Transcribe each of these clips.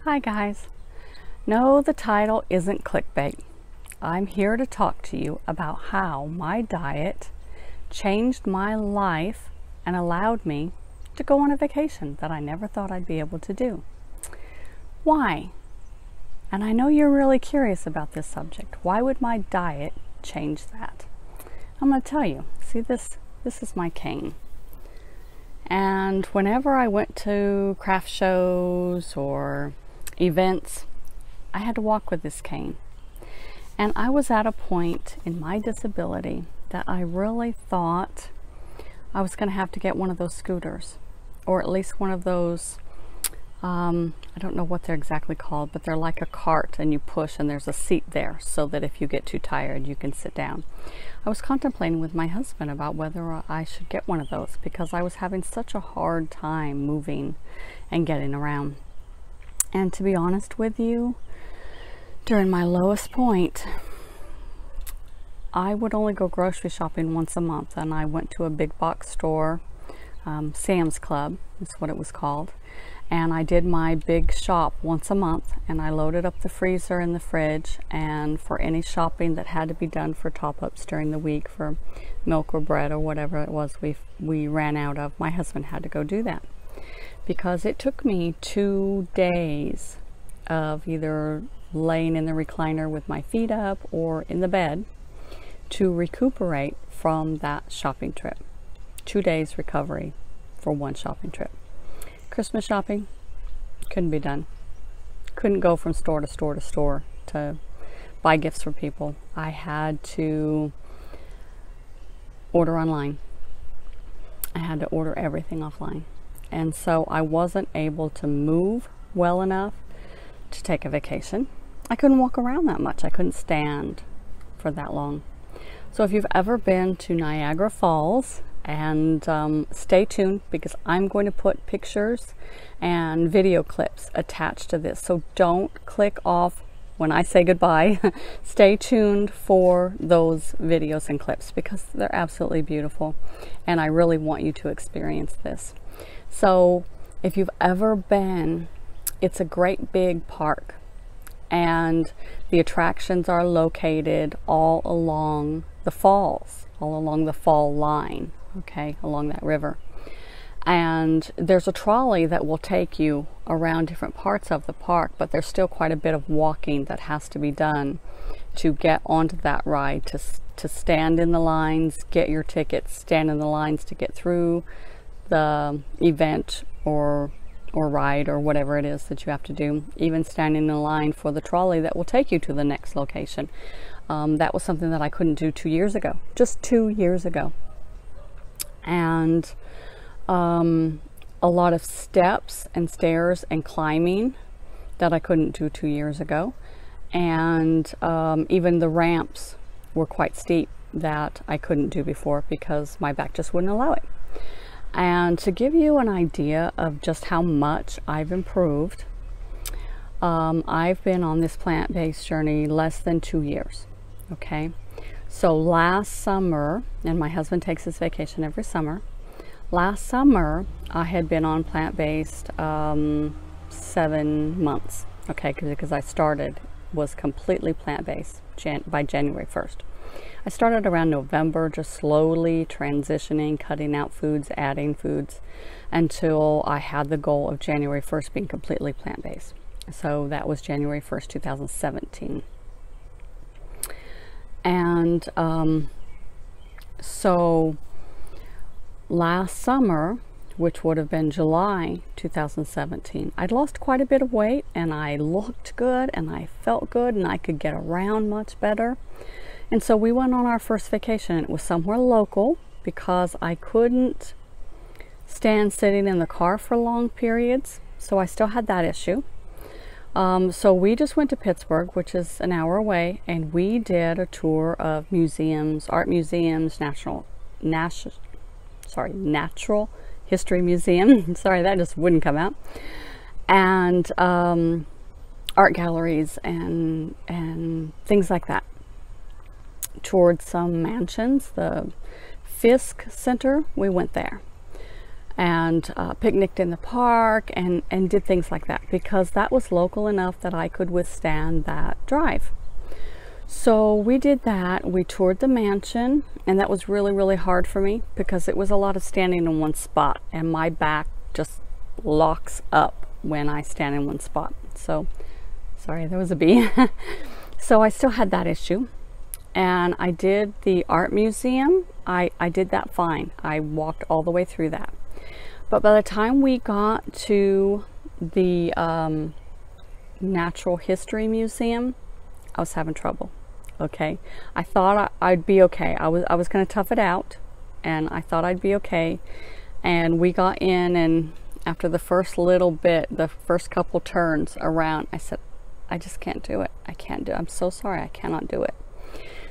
Hi guys. No, the title isn't clickbait. I'm here to talk to you about how my diet changed my life and allowed me to go on a vacation that I never thought I'd be able to do. Why? And I know you're really curious about this subject. Why would my diet change that? I'm going to tell you. See, this is my cane. And whenever I went to craft shows or events, I had to walk with this cane. And I was at a point in my disability that I really thought I was going to have to get one of those scooters, or at least one of those, I don't know what they're exactly called, but they're like a cart and you push and there's a seat there so that if you get too tired you can sit down. I was contemplating with my husband about whether I should get one of those because I was having such a hard time moving and getting around. And to be honest with you, during my lowest point, I would only go grocery shopping once a month, and I went to a big box store, Sam's Club is what it was called, and I did my big shop once a month, and I loaded up the freezer and the fridge, and for any shopping that had to be done for top-ups during the week for milk or bread or whatever it was we ran out of, my husband had to go do that. Because it took me 2 days of either laying in the recliner with my feet up or in the bed to recuperate from that shopping trip. 2 days recovery for one shopping trip. Christmas shopping couldn't be done. Couldn't go from store to store to store to buy gifts for people. I had to order online. I had to order everything offline. And so I wasn't able to move well enough to take a vacation. I couldn't walk around that much. I couldn't stand for that long. So if you've ever been to Niagara Falls, and stay tuned because I'm going to put pictures and video clips attached to this. So don't click off when I say goodbye. Stay tuned for those videos and clips because they're absolutely beautiful. And I really want you to experience this. So if you've ever been, it's a great big park and the attractions are located all along the falls, all along the fall line, okay, along that river. And there's a trolley that will take you around different parts of the park, but there's still quite a bit of walking that has to be done to get onto that ride, to stand in the lines, get your tickets, stand in the lines to get through the event or ride or whatever it is that you have to do, even standing in line for the trolley that will take you to the next location. That was something that I couldn't do 2 years ago, just 2 years ago. And a lot of steps and stairs and climbing that I couldn't do 2 years ago. And even the ramps were quite steep that I couldn't do before because my back just wouldn't allow it. And to give you an idea of just how much I've improved, I've been on this plant-based journey less than 2 years, okay? So last summer, and my husband takes his vacation every summer, last summer I had been on plant-based 7 months, okay, because I started, was completely plant-based by January 1st. I started around November, just slowly transitioning, cutting out foods, adding foods, until I had the goal of January 1st being completely plant-based. So that was January 1st, 2017. And so last summer, which would have been July 2017, I'd lost quite a bit of weight and I looked good and I felt good and I could get around much better. And so we went on our first vacation. It was somewhere local because I couldn't stand sitting in the car for long periods. So I still had that issue. So we just went to Pittsburgh, which is an hour away, and we did a tour of museums, art museums, Natural History Museum. Sorry, that just wouldn't come out. And art galleries and things like that. Toured some mansions, the Fisk Center, we went there. and picnicked in the park and did things like that, because that was local enough that I could withstand that drive. So we did that. We toured the mansion, and that was really, really hard for me because it was a lot of standing in one spot, and my back just locks up when I stand in one spot. So, sorry, there was a bee. So I still had that issue. And I did the art museum. I did that fine. I walked all the way through that. But by the time we got to the Natural History Museum, I was having trouble. Okay, I thought I'd be okay. I was going to tough it out, and I thought I'd be okay. And we got in, and after the first little bit, the first couple turns around, I said, I just can't do it. I can't do it. I'm so sorry. I cannot do it.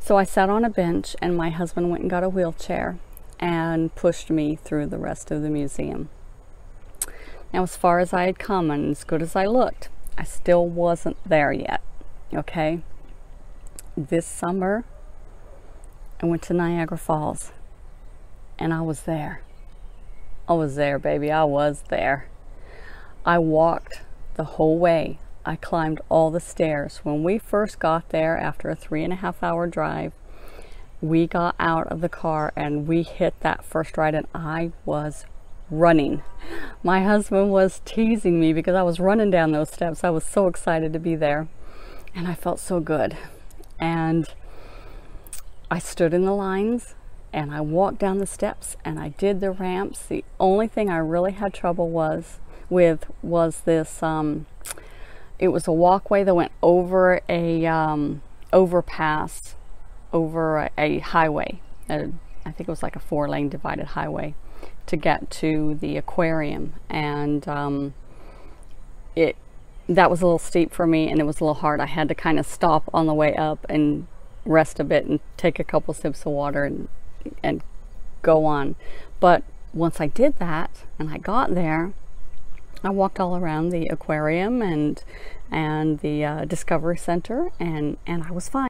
So I sat on a bench, and my husband went and got a wheelchair and pushed me through the rest of the museum. Now, as far as I had come and as good as I looked, I still wasn't there yet. Okay, this summer I went to Niagara Falls, and I was there. I was there, baby. I was there. I walked the whole way. I climbed all the stairs. When we first got there, after a 3.5-hour drive, we got out of the car and we hit that first ride, and I was running. My husband was teasing me because I was running down those steps. I was so excited to be there, and I felt so good. And I stood in the lines, and I walked down the steps, and I did the ramps. The only thing I really had trouble with was this it was a walkway that went over a overpass over a highway. I think it was like a 4-lane divided highway to get to the aquarium, and that was a little steep for me, and it was a little hard. I had to kind of stop on the way up and rest a bit and take a couple sips of water and go on. But once I did that and I got there, I walked all around the aquarium and the Discovery Center, and I was fine.